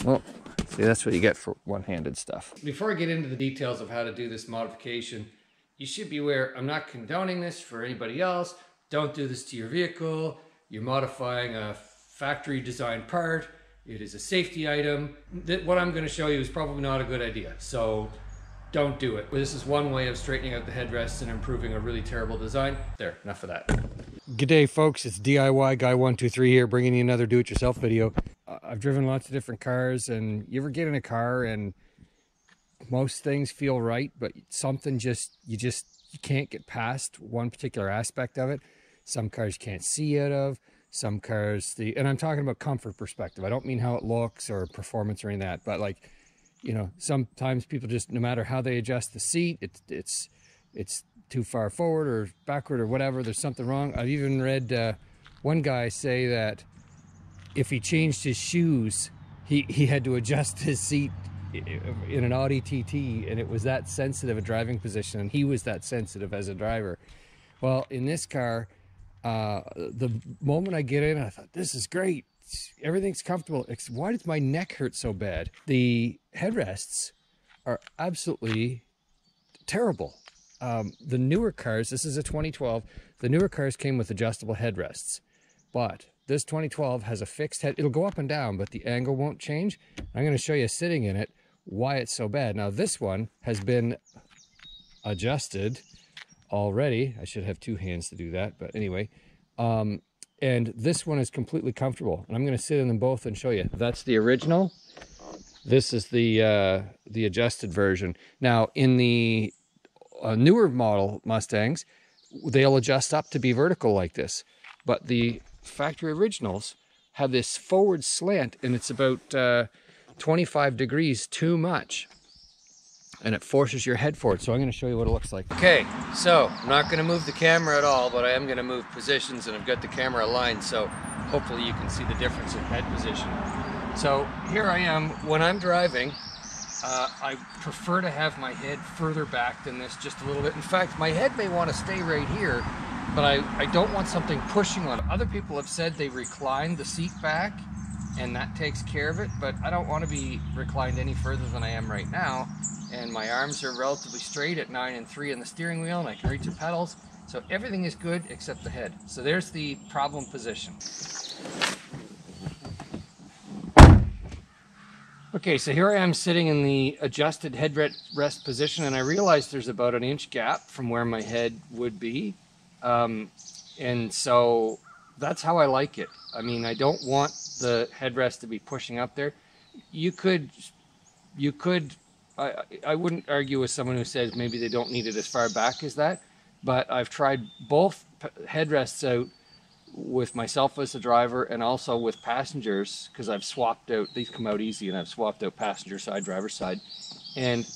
Well, see, that's what you get for one-handed stuff. Before I get into the details of how to do this modification, you should be aware I'm not condoning this for anybody else. Don't do this to your vehicle. You're modifying a factory designed part. It is a safety item. What I'm going to show you is probably not a good idea, so don't do it. This is one way of straightening out the headrests and improving a really terrible design. There, enough of that. G'day folks, it's DIY Guy 123 here, bringing you another do-it-yourself video. I've driven lots of different cars, and you ever get in a car and most things feel right, but something you can't get past one particular aspect of it. Some cars you can't see out of, some cars, and I'm talking about comfort perspective. I don't mean how it looks or performance or any of that, but like, you know, sometimes people just, no matter how they adjust the seat, it's too far forward or backward or whatever, there's something wrong. I've even read one guy say that if he changed his shoes, he had to adjust his seat in an Audi TT, and it was that sensitive a driving position, and he was that sensitive as a driver. Well, in this car, the moment I get in, I thought, this is great. Everything's comfortable. Why does my neck hurt so bad? The headrests are absolutely terrible. The newer cars, this is a 2012, the newer cars came with adjustable headrests, but this 2012 has a fixed head. It'll go up and down, but the angle won't change. I'm going to show you sitting in it why it's so bad. Now this one has been adjusted already. I should have two hands to do that, but anyway. And this one is completely comfortable. And I'm going to sit in them both and show you. That's the original. This is the adjusted version. Now in the newer model Mustangs, they'll adjust up to be vertical like this, but the factory originals have this forward slant, and it's about 25 degrees too much, and it forces your head forward. So I'm going to show you what it looks like. Okay, so I'm not going to move the camera at all, but I am going to move positions, and I've got the camera aligned, so hopefully you can see the difference in head position. So here I am when I'm driving. I prefer to have my head further back than this, just a little bit. In fact, my head may want to stay right here, but I don't want something pushing on it. Other people have said they recline the seat back and that takes care of it, but I don't want to be reclined any further than I am right now. And my arms are relatively straight at 9 and 3 on the steering wheel, and I can reach the pedals. So everything is good except the head. So there's the problem position. Okay, so here I am sitting in the adjusted headrest position, and I realize there's about an inch gap from where my head would be. And so that's how I like it. I mean, I don't want the headrest to be pushing up there. I wouldn't argue with someone who says maybe they don't need it as far back as that, but I've tried both headrests out with myself as a driver and also with passengers, because I've swapped out, these come out easy, and I've swapped out passenger side, driver's side, and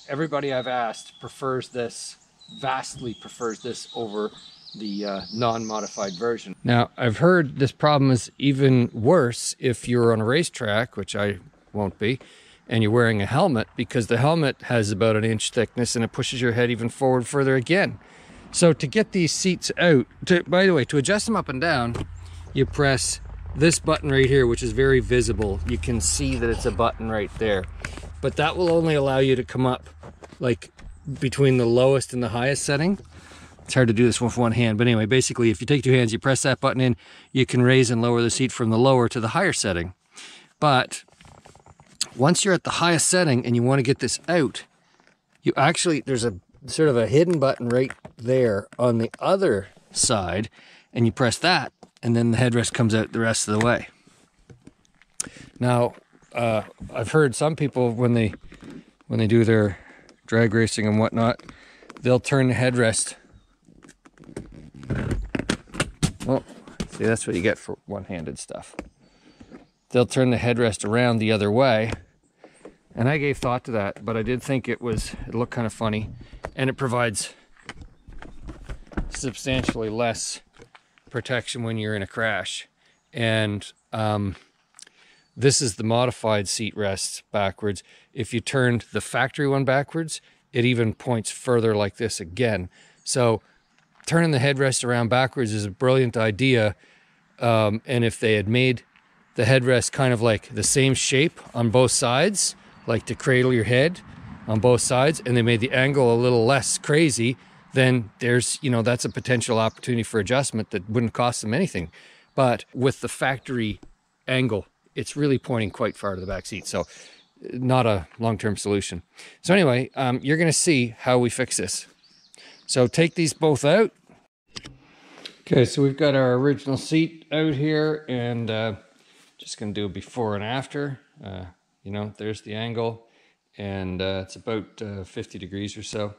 everybody I've asked prefers this, vastly prefers this over the non-modified version. Now, I've heard this problem is even worse if you're on a racetrack, which I won't be, and you're wearing a helmet, because the helmet has about an inch thickness and it pushes your head even forward further again. So to get these seats out, by the way, to adjust them up and down, you press this button right here, which is very visible. You can see that it's a button right there, but that will only allow you to come up like between the lowest and the highest setting. It's hard to do this with one hand, but anyway, basically if you take two hands, you press that button in, you can raise and lower the seat from the lower to the higher setting. But once you're at the highest setting and you want to get this out, you actually, there's a sort of a hidden button right there on the other side, and you press that, and then the headrest comes out the rest of the way. Now, I've heard some people when they do their drag racing and whatnot, they'll turn the headrest. Well, see, that's what you get for one-handed stuff. They'll turn the headrest around the other way, and I gave thought to that, but I did think it looked kind of funny, and it provides substantially less protection when you're in a crash. And this is the modified seat rest backwards. If you turned the factory one backwards, it even points further like this again. So turning the headrest around backwards is a brilliant idea. And if they had made the headrest kind of like the same shape on both sides, like to cradle your head on both sides, and they made the angle a little less crazy, then there's, you know, that's a potential opportunity for adjustment that wouldn't cost them anything. But with the factory angle, it's really pointing quite far to the back seat. So not a long-term solution. So anyway, you're going to see how we fix this. So take these both out. Okay, so we've got our original seat out here, and just going to do a before and after. You know, there's the angle, and it's about 50 degrees or so.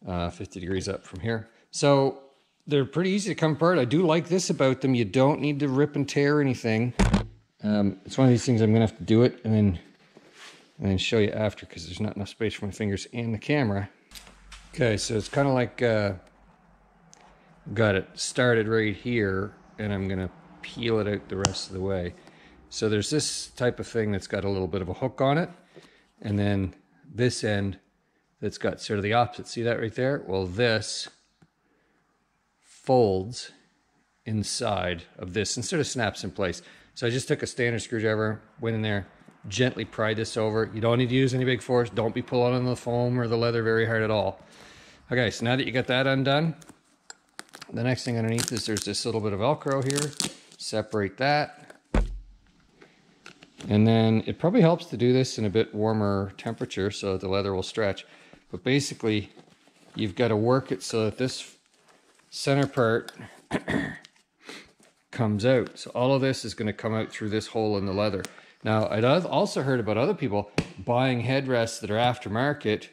50 degrees up from here. So they're pretty easy to come apart. I do like this about them. You don't need to rip and tear anything. It's one of these things I'm going to have to do it and then show you after, because there's not enough space for my fingers and the camera. Okay, so it's kind of like got it started right here, and I'm going to peel it out the rest of the way. So there's this type of thing that's got a little bit of a hook on it, and then this end that's got sort of the opposite. See that right there? Well, this folds inside of this and sort of snaps in place. So I just took a standard screwdriver, went in there, gently pried this over. You don't need to use any big force. Don't be pulling on the foam or the leather very hard at all. Okay, so now that you got that undone, the next thing underneath is there's this little bit of Velcro here. Separate that. And then it probably helps to do this in a bit warmer temperature so that the leather will stretch. But basically, you've got to work it so that this center part comes out. So all of this is going to come out through this hole in the leather. Now, I've also heard about other people buying headrests that are aftermarket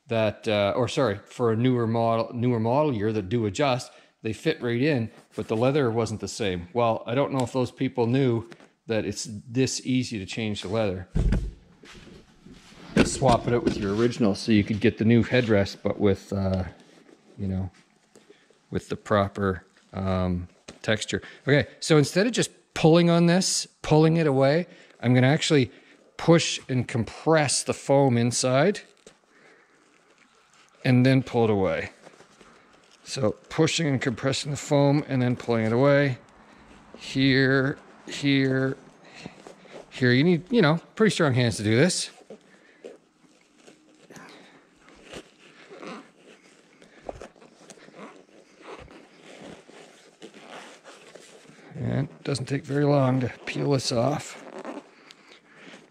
that, or sorry, for a newer model year that do adjust. They fit right in, but the leather wasn't the same. Well, I don't know if those people knew that it's this easy to change the leather. Swap it out with your original so you could get the new headrest, but with, you know, with the proper texture. Okay, so instead of just pulling on this, pulling it away, I'm going to actually push and compress the foam inside and then pull it away. So pushing and compressing the foam and then pulling it away. Here, here, here. You need, you know, pretty strong hands to do this. And it doesn't take very long to peel this off.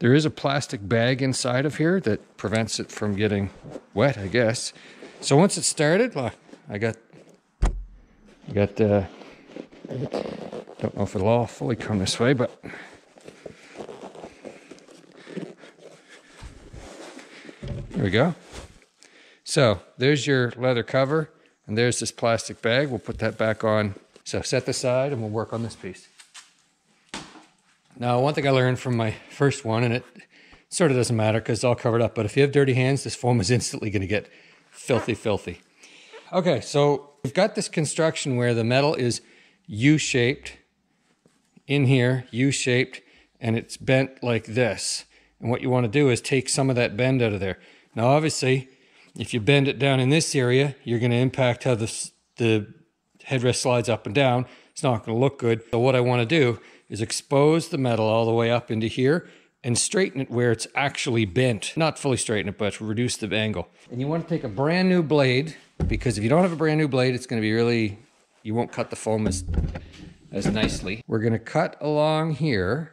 There is a plastic bag inside of here that prevents it from getting wet, I guess. So once it's started, well, I got don't know if it'll all fully come this way, but there we go. So there's your leather cover, and there's this plastic bag. We'll put that back on. So set this aside and we'll work on this piece. Now, one thing I learned from my first one, and it sort of doesn't matter because it's all covered up, but if you have dirty hands, this foam is instantly going to get filthy, filthy. Okay, so we've got this construction where the metal is U-shaped in here, U-shaped, and it's bent like this. And what you want to do is take some of that bend out of there. Now, obviously, if you bend it down in this area, you're going to impact how the headrest slides up and down. It's not going to look good. So what I want to do is expose the metal all the way up into here and straighten it where it's actually bent. Not fully straighten it, but reduce the angle. And you want to take a brand new blade, because if you don't have a brand new blade, it's going to be really, you won't cut the foam as nicely. We're going to cut along here.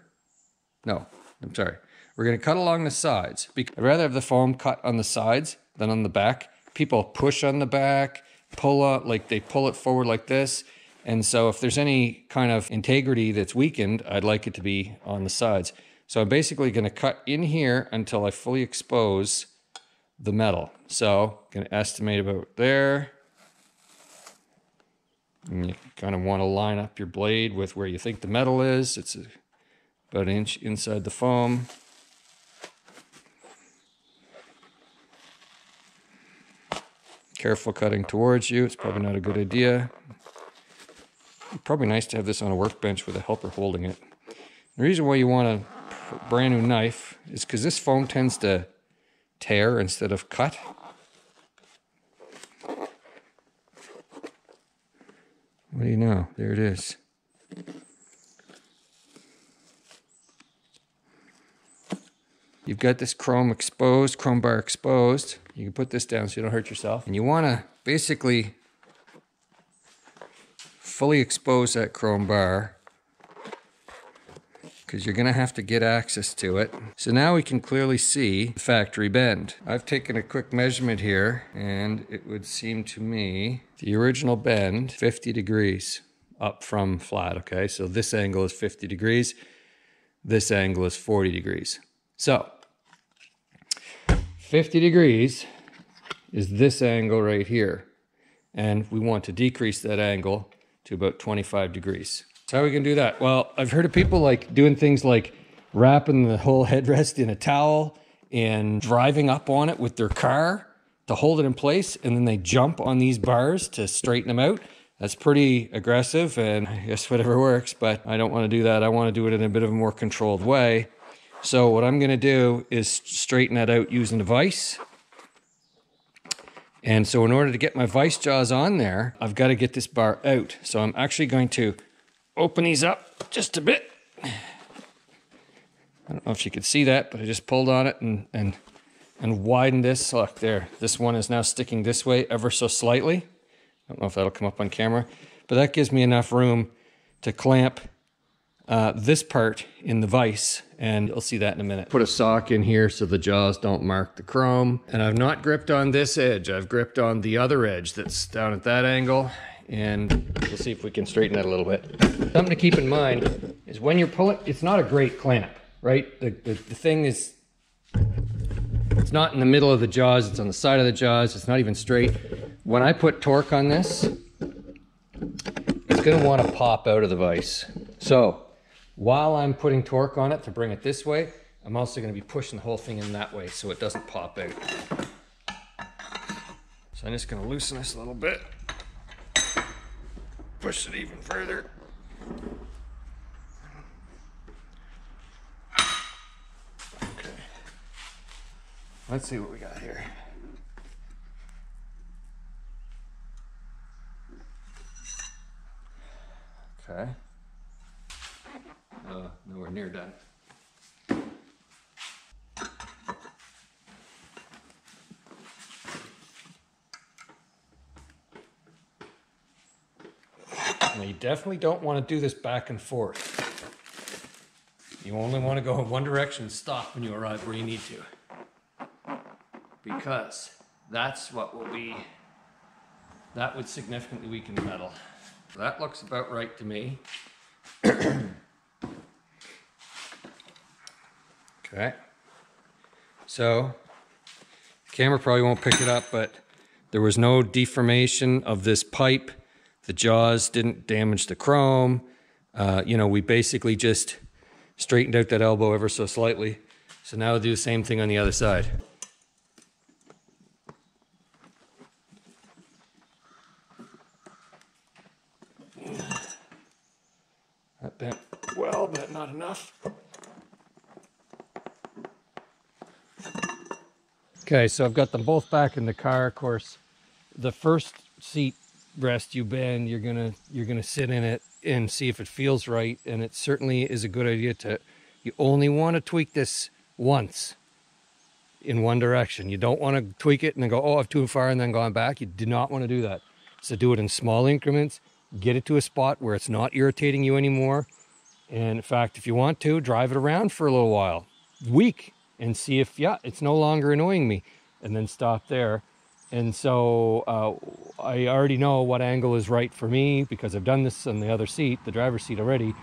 No, I'm sorry. We're going to cut along the sides. I'd rather have the foam cut on the sides than on the back. People push on the back, pull up, like they pull it forward like this. And so if there's any kind of integrity that's weakened, I'd like it to be on the sides. So I'm basically going to cut in here until I fully expose the metal. So I'm going to estimate about there. And you kind of want to line up your blade with where you think the metal is. It's about an inch inside the foam. Careful cutting towards you. It's probably not a good idea. Probably nice to have this on a workbench with a helper holding it. The reason why you want a brand new knife is because this foam tends to tear instead of cut. What do you know? There it is. You've got this chrome exposed, chrome bar exposed. You can put this down so you don't hurt yourself. And you want to basically fully expose that chrome bar because you're going to have to get access to it. So now we can clearly see the factory bend. I've taken a quick measurement here, and it would seem to me the original bend, 50 degrees up from flat, okay? So this angle is 50 degrees. This angle is 40 degrees. So 50 degrees is this angle right here. And we want to decrease that angle to about 25 degrees. So how are we gonna do that? Well, I've heard of people like doing things like wrapping the whole headrest in a towel and driving up on it with their car to hold it in place, and then they jump on these bars to straighten them out. That's pretty aggressive, and I guess whatever works, but I don't want to do that. I want to do it in a bit of a more controlled way. So what I'm gonna do is straighten that out using a vise. And so in order to get my vise jaws on there, I've got to get this bar out. So I'm actually going to open these up just a bit. I don't know if you could see that, but I just pulled on it and widened this. Look there, this one is now sticking this way ever so slightly. I don't know if that'll come up on camera, but that gives me enough room to clamp this part in the vise, and you'll see that in a minute. Put a sock in here so the jaws don't mark the chrome. And I've not gripped on this edge. I've gripped on the other edge that's down at that angle, and we'll see if we can straighten that a little bit. Something to keep in mind is when you're pulling, it's not a great clamp, right? The thing is, it's not in the middle of the jaws, it's on the side of the jaws, it's not even straight. When I put torque on this, it's gonna wanna pop out of the vise. So, while I'm putting torque on it to bring it this way, I'm also gonna be pushing the whole thing in that way so it doesn't pop out. So I'm just gonna loosen this a little bit. Push it even further. Okay. Let's see what we got here. Okay. Nowhere near done. Now you definitely don't want to do this back and forth. You only want to go in one direction and stop when you arrive where you need to. Because that's what will be, that would significantly weaken the metal. That looks about right to me. Okay. So, the camera probably won't pick it up, but there was no deformation of this pipe. The jaws didn't damage the chrome. You know, we basically just straightened out that elbow ever so slightly. So now we'll do the same thing on the other side. That bent well, but not enough. Okay, so I've got them both back in the car. Of course, the first seat rest you bend, you're gonna sit in it and see if it feels right. And it certainly is a good idea to, you only want to tweak this once in one direction. You don't want to tweak it and then go, oh, I've too far and then gone back. You do not want to do that. So do it in small increments. Get it to a spot where it's not irritating you anymore. And in fact, if you want to, drive it around for a little while, week, and see if, yeah, it's no longer annoying me, and then stop there. And so I already know what angle is right for me because I've done this on the other seat, the driver's seat already.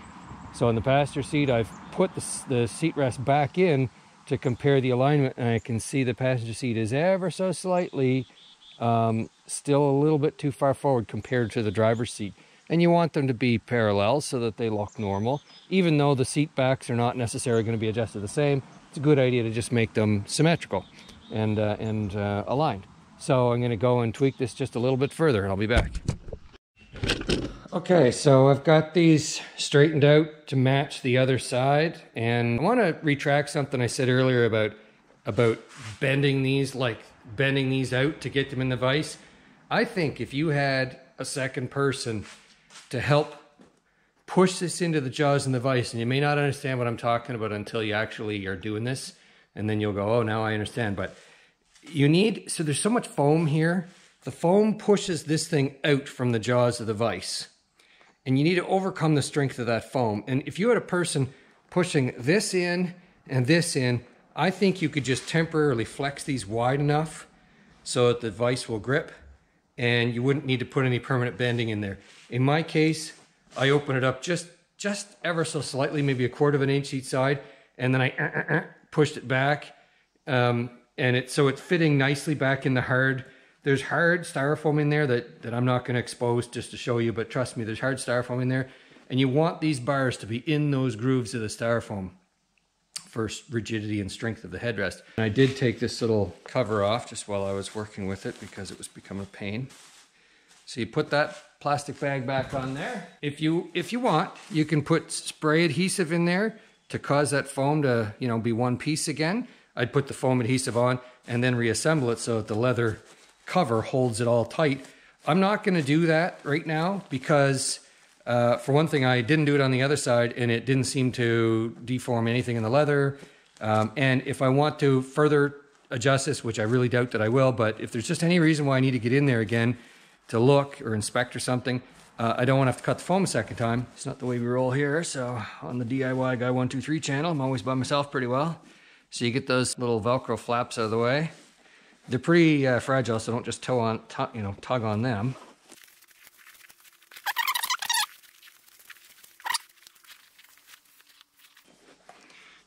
So in the passenger seat, I've put the seat rest back in to compare the alignment, and I can see the passenger seat is ever so slightly still a little bit too far forward compared to the driver's seat. And you want them to be parallel so that they look normal. Even though the seat backs are not necessarily going to be adjusted the same, it's a good idea to just make them symmetrical and aligned. So I'm going to go and tweak this just a little bit further, and I'll be back. Okay, so I've got these straightened out to match the other side, and I want to retract something I said earlier about bending these out to get them in the vise. I think if you had a second person to help push this into the jaws in the vise, and you may not understand what I'm talking about until you actually are doing this. and then you'll go, oh, now I understand. But you need, so there's so much foam here. The foam pushes this thing out from the jaws of the vise. And you need to overcome the strength of that foam. And if you had a person pushing this in and this in, I think you could just temporarily flex these wide enough so that the vise will grip, and you wouldn't need to put any permanent bending in there. In my case, I open it up just ever so slightly, maybe 1/4 of an inch each side, and then I pushed it back. And so it's fitting nicely back in the hard. There's hard styrofoam in there that I'm not going to expose just to show you, but trust me, there's hard styrofoam in there. And you want these bars to be in those grooves of the styrofoam for rigidity and strength of the headrest. And I did take this little cover off just while I was working with it because it was becoming a pain. So you put that plastic bag back on there. If you want, you can put spray adhesive in there to cause that foam to, you know, be one piece again. I'd put the foam adhesive on and then reassemble it so that the leather cover holds it all tight. I'm not going to do that right now because for one thing, I didn't do it on the other side and it didn't seem to deform anything in the leather. And if I want to further adjust this, which I really doubt that I will, but if there's just any reason why I need to get in there again to look or inspect or something, I don't want to have to cut the foam a second time. It's not the way we roll here. So on the DIY Guy 123 channel, I'm always by myself pretty well. So you get those little Velcro flaps out of the way. They're pretty fragile, so don't just tug on them.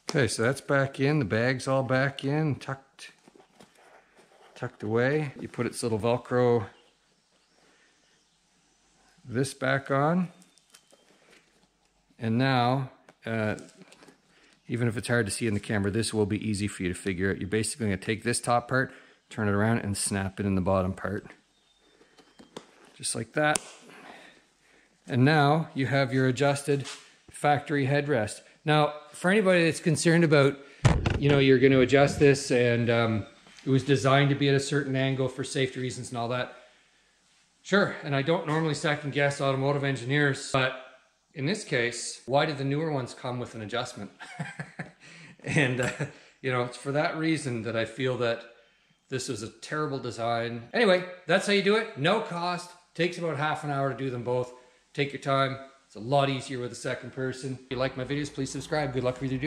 Okay, so that's back in. The bag's all back in, tucked away. You put its little Velcro this back on. And now, even if it's hard to see in the camera, this will be easy for you to figure out. You're basically going to take this top part, turn it around, and snap it in the bottom part. Just like that. And now you have your adjusted factory headrest. Now, for anybody that's concerned about, you know, you're going to adjust this and it was designed to be at a certain angle for safety reasons and all that. Sure, and I don't normally second guess automotive engineers, but in this case, why did the newer ones come with an adjustment? And, you know, it's for that reason that I feel that this was a terrible design. Anyway, that's how you do it. No cost. Takes about half an hour to do them both. Take your time. It's a lot easier with a second person. If you like my videos, please subscribe. Good luck with your